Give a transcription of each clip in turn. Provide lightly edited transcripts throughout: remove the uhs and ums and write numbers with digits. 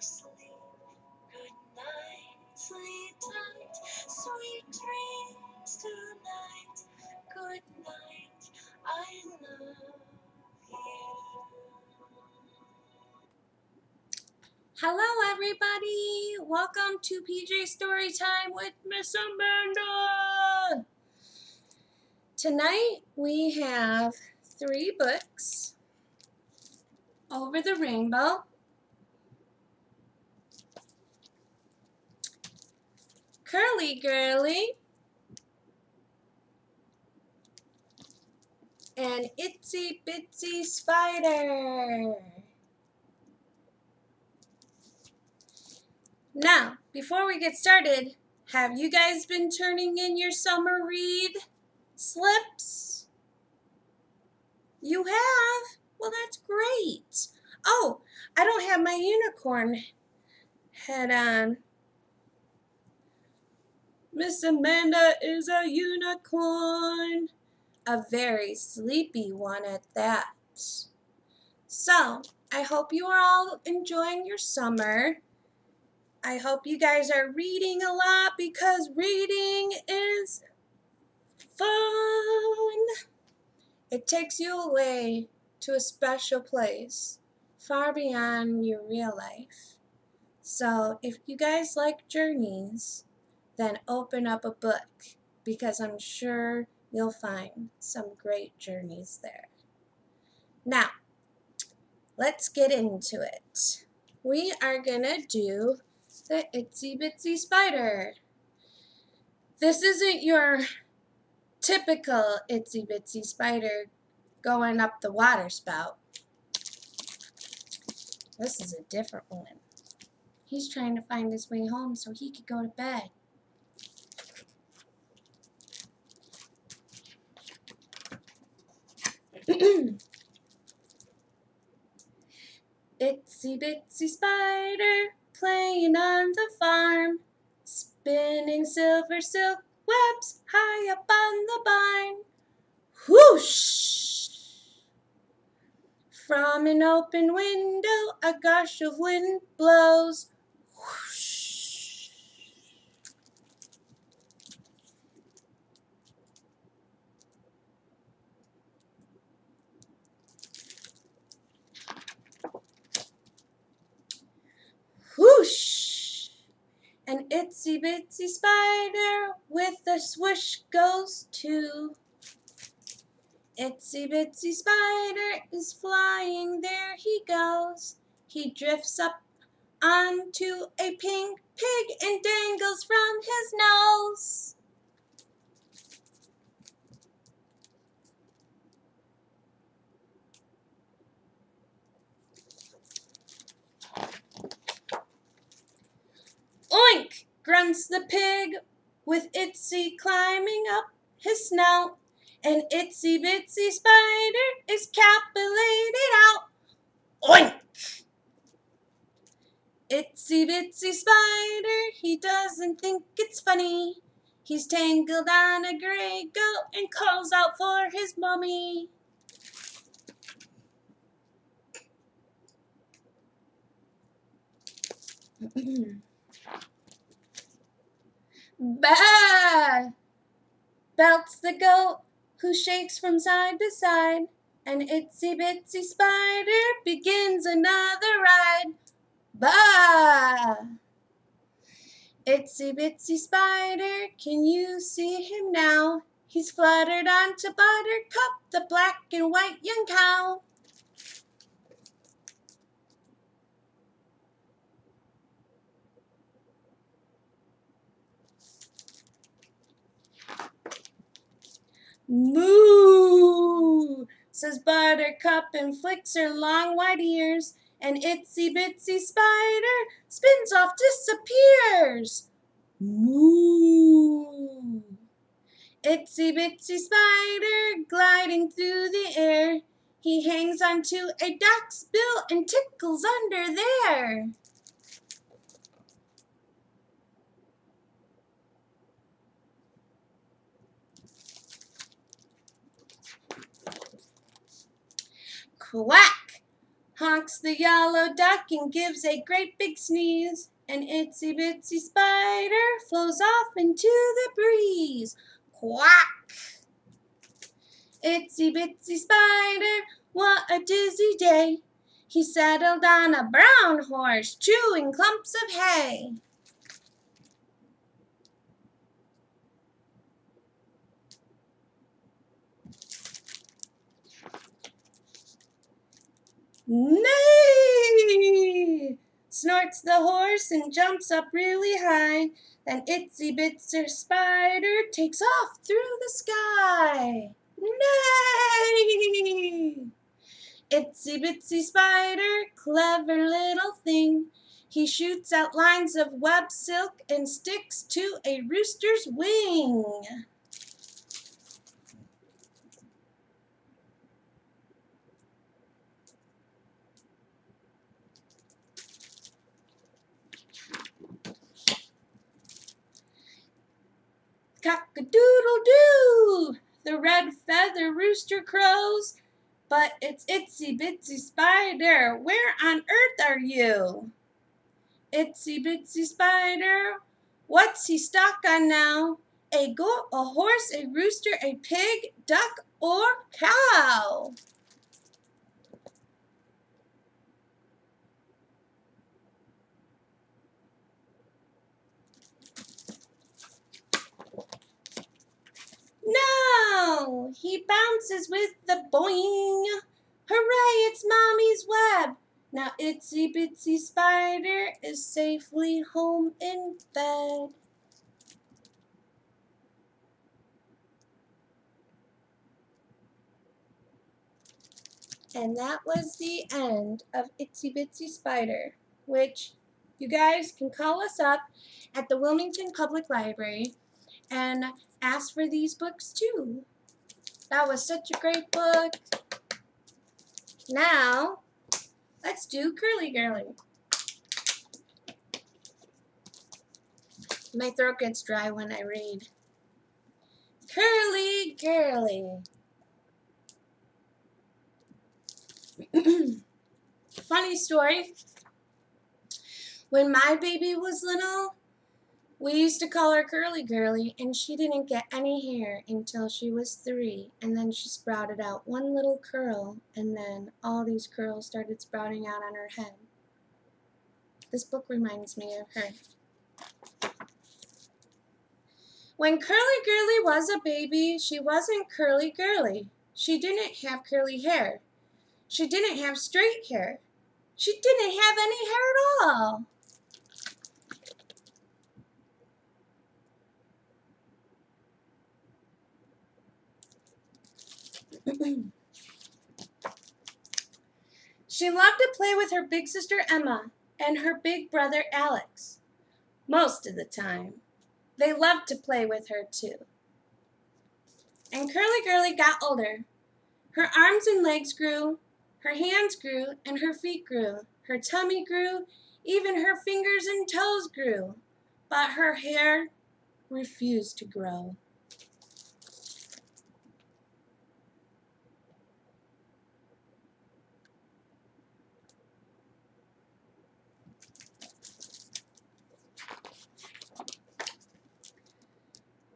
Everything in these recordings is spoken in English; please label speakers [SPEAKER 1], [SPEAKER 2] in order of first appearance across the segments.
[SPEAKER 1] sleep. Good night, sleep tight, sweet dreams tonight. Good night, I love you. Hello everybody! Welcome to PJ Storytime with Miss Amanda! Tonight we have 3 books. Over the Rainbow, Curlee, Girlee, and Itsy, Bitsy Spider. Now, before we get started, have you guys been turning in your summer read slips? You have? Well, that's great. Oh, I don't have my unicorn head on. Miss Amanda is a unicorn. A very sleepy one at that. So, I hope you are all enjoying your summer. I hope you guys are reading a lot because reading is fun. It takes you away to a special place, far beyond your real life. So, if you guys like journeys, then open up a book because I'm sure you'll find some great journeys there. Now, let's get into it. We are gonna do the Itsy Bitsy Spider. This isn't your typical Itsy Bitsy Spider going up the water spout. This is a different one. He's trying to find his way home so he could go to bed. Itsy Bitsy Spider playing on the farm, spinning silver silk webs high up on the vine. Whoosh! From an open window a gush of wind blows. Whoosh! Whoosh! An Itsy Bitsy Spider with a swoosh goes too. Itsy Bitsy Spider is flying, there he goes. He drifts up onto a pink pig and dangles from his nose. Oink! Grunts the pig, with Itsy climbing up his snout. And Itsy Bitsy Spider is capulated out. Oink! Itsy Bitsy Spider, he doesn't think it's funny. He's tangled on a gray goat and calls out for his mommy. Bah! Belts the goat, who shakes from side to side, and Itsy Bitsy Spider begins another ride. Bah! Itsy Bitsy Spider, can you see him now? He's fluttered onto Buttercup, the black and white young cow. Moo! Says Buttercup and flicks her long white ears, and Itsy Bitsy Spider spins off, disappears. Moo! Itsy Bitsy Spider gliding through the air, he hangs onto a duck's bill and tickles under there. Quack! honks the yellow duck and gives a great big sneeze. An itsy bitsy spider flows off into the breeze. Quack! Itsy bitsy spider, what a dizzy day. He settled on a brown horse, chewing clumps of hay. Neigh! Snorts the horse and jumps up really high. Then Itsy Bitsy Spider takes off through the sky. Neigh! Itsy Bitsy Spider, clever little thing. He shoots out lines of web silk and sticks to a rooster's wing. Cock-a-doodle-doo! The red feather rooster crows. But it's Itsy Bitsy Spider, where on earth are you? Itsy Bitsy Spider, what's he stuck on now? A goat, a horse, a rooster, a pig, duck, or cow? No! He bounces with the boing. Hooray, it's Mommy's web. Now Itsy Bitsy Spider is safely home in bed. And that was the end of Itsy Bitsy Spider, which you guys can call us up at the Wilmington Public Library and ask for these books too. That was such a great book. Now, let's do Curlee Girlee. My throat gets dry when I read. Curlee Girlee. Funny story. When my baby was little, we used to call her Curlee Girlee, and she didn't get any hair until she was 3, and then she sprouted out one little curl, and then all these curls started sprouting out on her head. This book reminds me of her. When Curlee Girlee was a baby, she wasn't Curlee Girlee. She didn't have curly hair. She didn't have straight hair. She didn't have any hair at all. She loved to play with her big sister Emma and her big brother Alex. Most of the time. They loved to play with her too. And Curlee Girlee got older. Her arms and legs grew, her hands grew, and her feet grew. Her tummy grew, even her fingers and toes grew. But her hair refused to grow.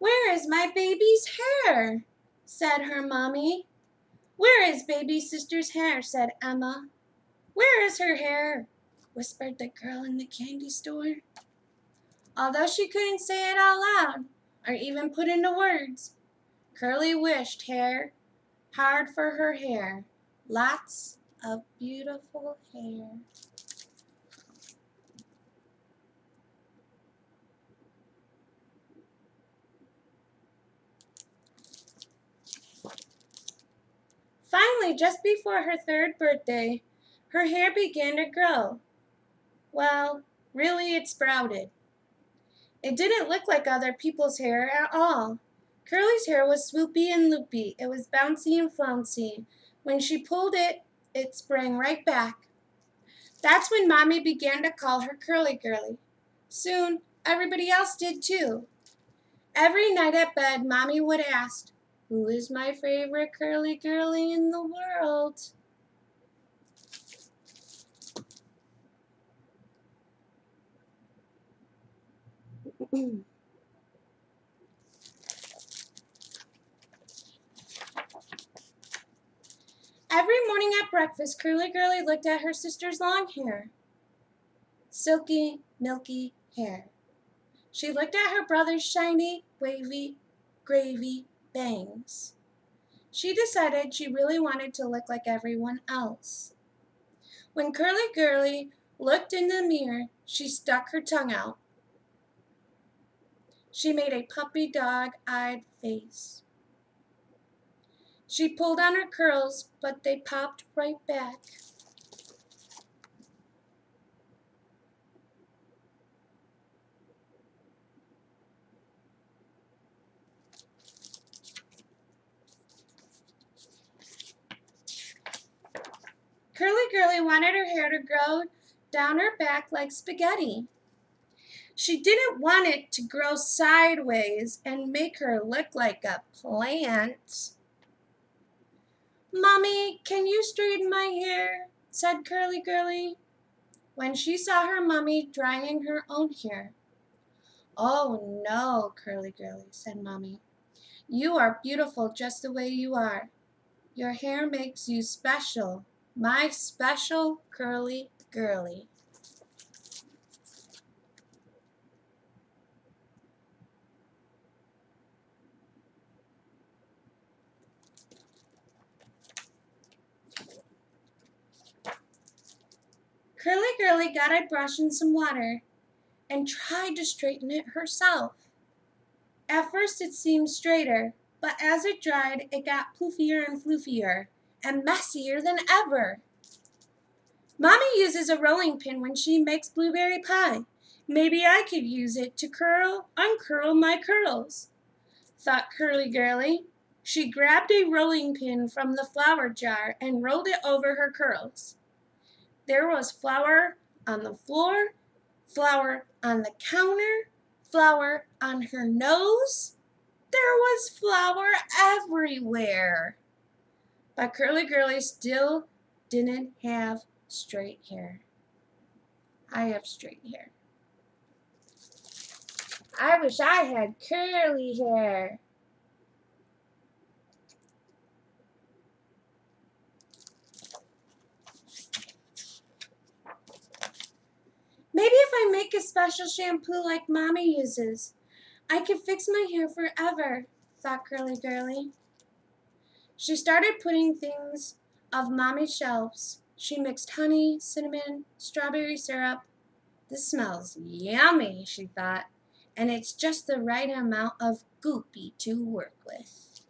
[SPEAKER 1] "Where is my baby's hair?" said her mommy. "Where is baby sister's hair?" said Emma. "Where is her hair?" whispered the girl in the candy store. Although she couldn't say it out loud, or even put into words, Curlee wished hard for her hair. Lots of beautiful hair. Finally, just before her 3rd birthday, her hair began to grow. Well, really it sprouted. It didn't look like other people's hair at all. Curlee's hair was swoopy and loopy. It was bouncy and flouncy. When she pulled it, it sprang right back. That's when Mommy began to call her Curlee Girlee. Soon, everybody else did too. Every night at bed, Mommy would ask, "Who is my favorite Curlee Girlee in the world?" Every morning at breakfast, Curly Girlie looked at her sister's long hair. Silky, milky hair. She looked at her brother's shiny, wavy, gravy bangs. She decided she really wanted to look like everyone else. When Curly Girlie looked in the mirror, she stuck her tongue out. She made a puppy dog-eyed face. She pulled on her curls, but they popped right back. Curly Girlie wanted her hair to grow down her back like spaghetti. She didn't want it to grow sideways and make her look like a plant. "Mommy, can you straighten my hair?" said Curly Girlie, when she saw her mommy drying her own hair. "Oh no, Curly Girlie," said Mommy. "You are beautiful just the way you are. Your hair makes you special, my special Curly Girlie." Curly Girlie got a brush and some water and tried to straighten it herself. At first it seemed straighter, but as it dried, it got poofier and floofier and messier than ever. "Mommy uses a rolling pin when she makes blueberry pie. Maybe I could use it to uncurl my curls," thought Curly Girlie. She grabbed a rolling pin from the flour jar and rolled it over her curls. There was flour on the floor, flour on the counter, flour on her nose. There was flour everywhere. But Curly Girlie still didn't have straight hair. I have straight hair. I wish I had curly hair. Maybe if I make a special shampoo like Mommy uses, I could fix my hair forever, thought Curly Girlie. She started putting things off Mommy's shelves. She mixed honey, cinnamon, strawberry syrup. "This smells yummy," she thought, "and it's just the right amount of goopy to work with."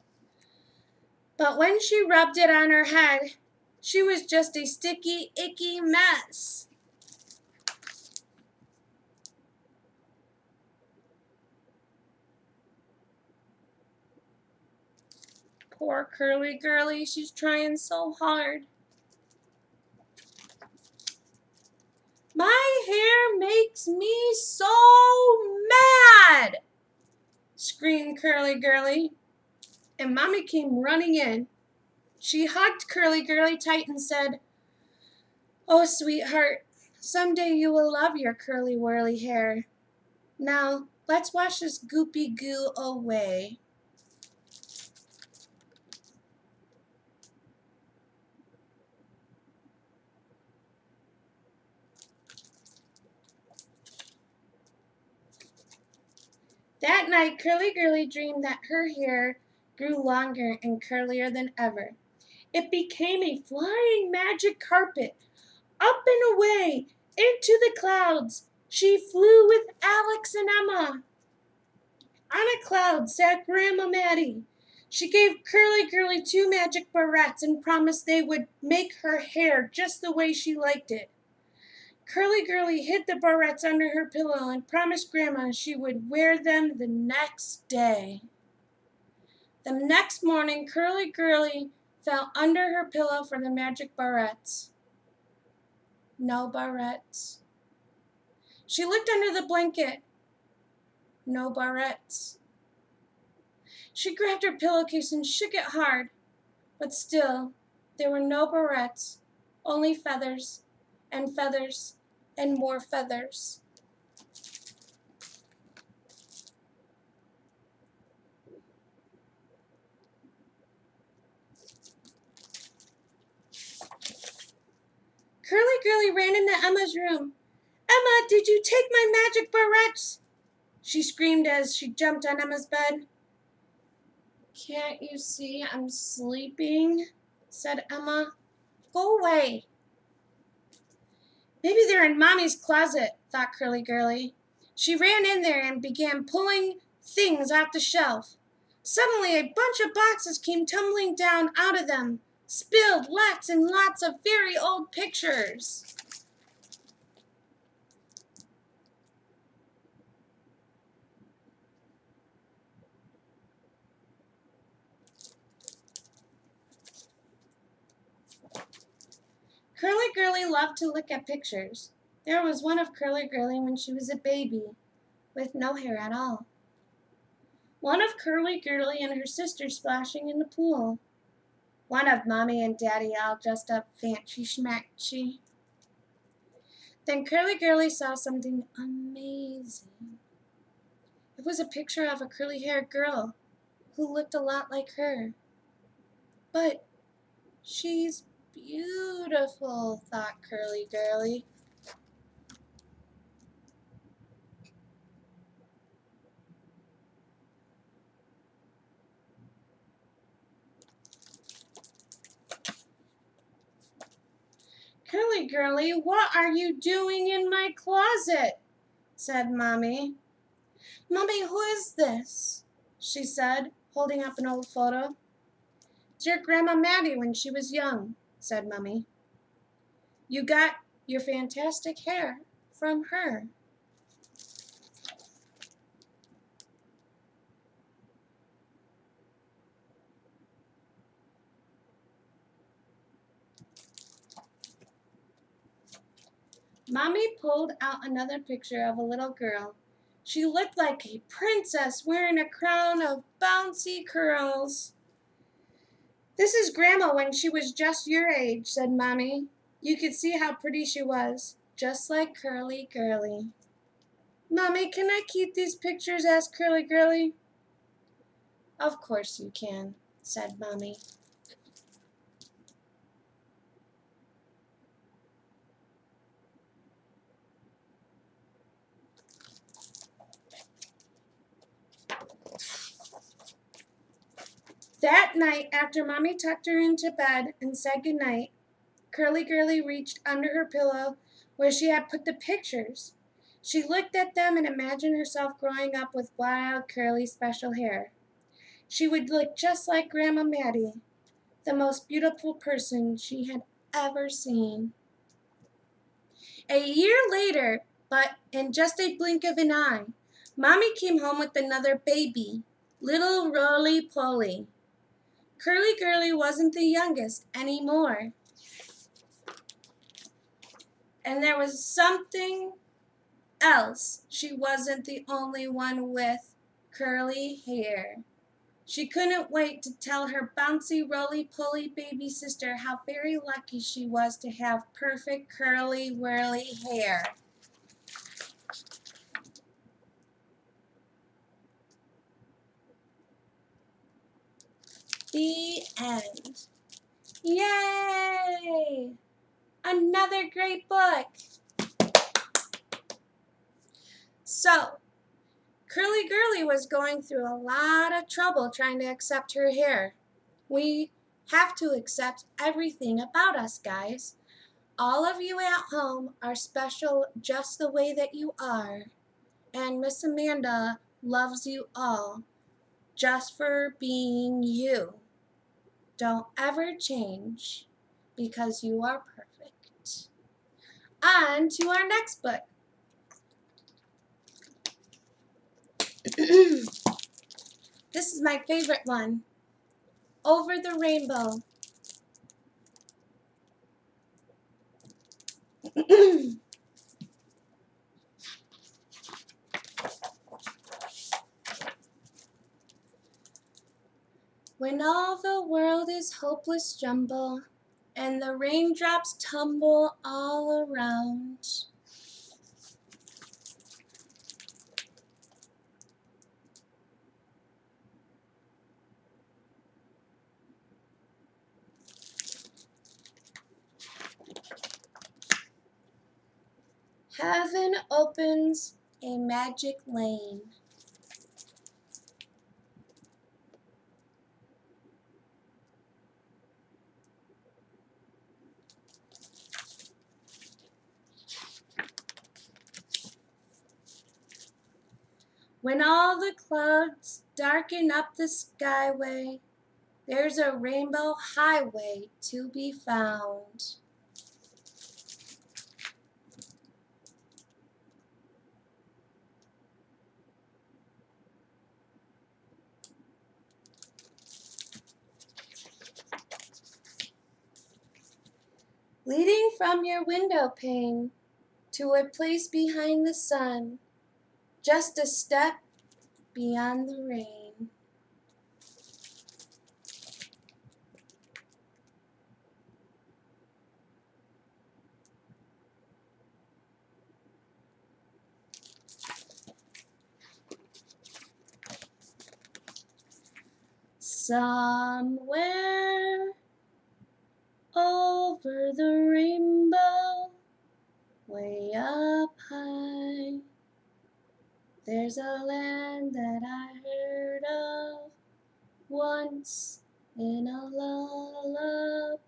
[SPEAKER 1] But when she rubbed it on her head, she was just a sticky, icky mess. Poor Curly Girlie, she's trying so hard. "My hair makes me so mad!" screamed Curly Girlie, and Mommy came running in. She hugged Curly Girlie tight and said, "Oh, sweetheart, someday you will love your curly whirly hair. Now, let's wash this goopy goo away." That night, Curly Girlie dreamed that her hair grew longer and curlier than ever. It became a flying magic carpet. Up and away, into the clouds, she flew with Alex and Emma. On a cloud sat Grandma Maddie. She gave Curly Girlie 2 magic barrettes and promised they would make her hair just the way she liked it. Curly Girlie hid the barrettes under her pillow and promised Grandma she would wear them the next day. The next morning, Curly Girlie felt under her pillow for the magic barrettes. No barrettes. She looked under the blanket. No barrettes. She grabbed her pillowcase and shook it hard, but still there were no barrettes, only feathers and feathers and more feathers. Curly Girly ran into Emma's room. "Emma, did you take my magic barrettes?" she screamed as she jumped on Emma's bed. "Can't you see I'm sleeping?" said Emma. "Go away." "Maybe they're in Mommy's closet," thought Curly Girly. She ran in there and began pulling things off the shelf. Suddenly, a bunch of boxes came tumbling down out of them, spilled lots and lots of very old pictures. Curly Girly loved to look at pictures. There was one of Curly Girly when she was a baby, with no hair at all. One of Curly Girly and her sister splashing in the pool. One of Mommy and Daddy all dressed up fancy schmancy. Then Curly Girly saw something amazing. It was a picture of a curly-haired girl who looked a lot like her. "But she's beautiful," thought Curly Girly. "Curly Girly, what are you doing in my closet?" said Mommy. "Mommy, who is this?" she said, holding up an old photo. "It's your Grandma Maddie when she was young," said Mommy. "You got your fantastic hair from her." Mommy pulled out another picture of a little girl. She looked like a princess wearing a crown of bouncy curls. "This is Grandma when she was just your age," said Mommy. You could see how pretty she was, just like Curly Girly. "Mommy, can I keep these pictures?" asked Curly Girly. "Of course you can," said Mommy. That night, after Mommy tucked her into bed and said goodnight, Curly Girly reached under her pillow where she had put the pictures. She looked at them and imagined herself growing up with wild, curly, special hair. She would look just like Grandma Maddie, the most beautiful person she had ever seen. A year later, but in just a blink of an eye, Mommy came home with another baby, little Roly-Poly. Curly Girly wasn't the youngest anymore. And there was something else. She wasn't the only one with curly hair. She couldn't wait to tell her bouncy, roly-poly baby sister how very lucky she was to have perfect curly, whirly hair. The end. Yay! Another great book. So, Curly Girly was going through a lot of trouble trying to accept her hair. We have to accept everything about us, guys. All of you at home are special just the way that you are. And Miss Amanda loves you all just for being you. Don't ever change because you are perfect. On to our next book. This is my favorite one. Over the Rainbow. When all the world is hopeless jumble, and the raindrops tumble all around. Heaven opens a magic lane. When all the clouds darken up the skyway, there's a rainbow highway to be found. Leading from your window pane to a place behind the sun, just a step beyond the rain. Somewhere over the rainbow, way up high, there's a land that I heard of once in a lullaby.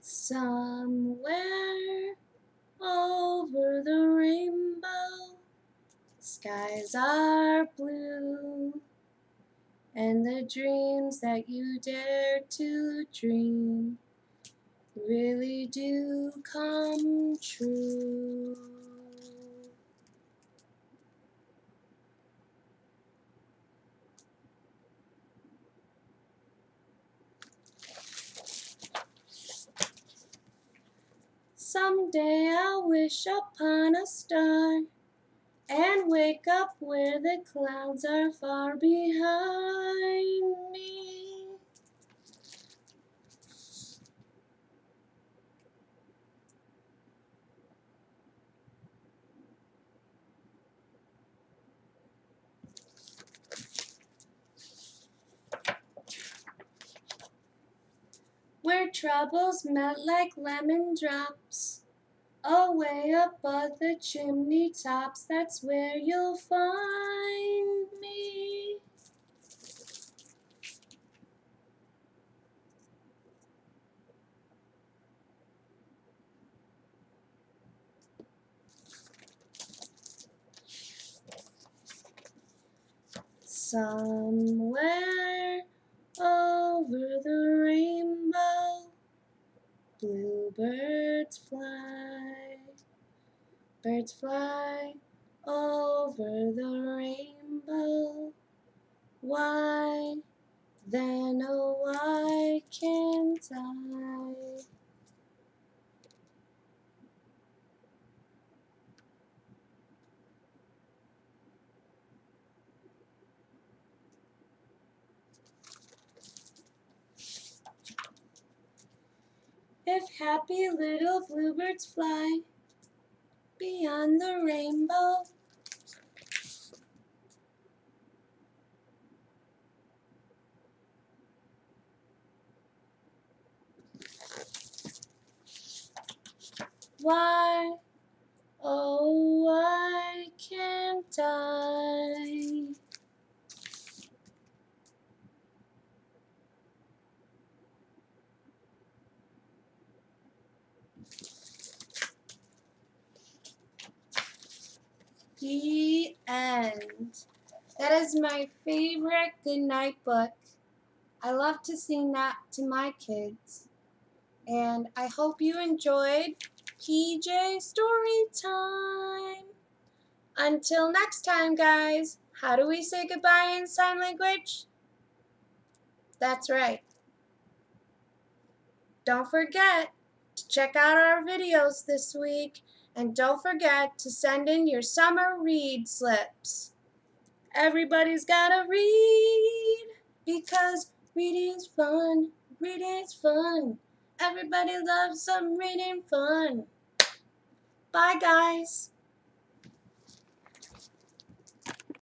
[SPEAKER 1] Somewhere over the rainbow, skies are blue, and the dreams that you dare to dream really do come true. Someday I'll wish upon a star and wake up where the clouds are far behind me. Where troubles melt like lemon drops, away above the chimney tops, that's where you'll find me. Somewhere over the rainbow, bluebirds fly. Birds fly over the rainbow. Why then, oh, why can't I? If happy little bluebirds fly beyond the rainbow, why, oh, why can't I? The end. That is my favorite goodnight book. I love to sing that to my kids. And I hope you enjoyed PJ Story Time. Until next time, guys. How do we say goodbye in sign language? That's right. Don't forget to check out our videos this week. And don't forget to send in your summer read slips. Everybody's gotta read because reading's fun. Reading's fun. Everybody loves some reading fun. Bye, guys.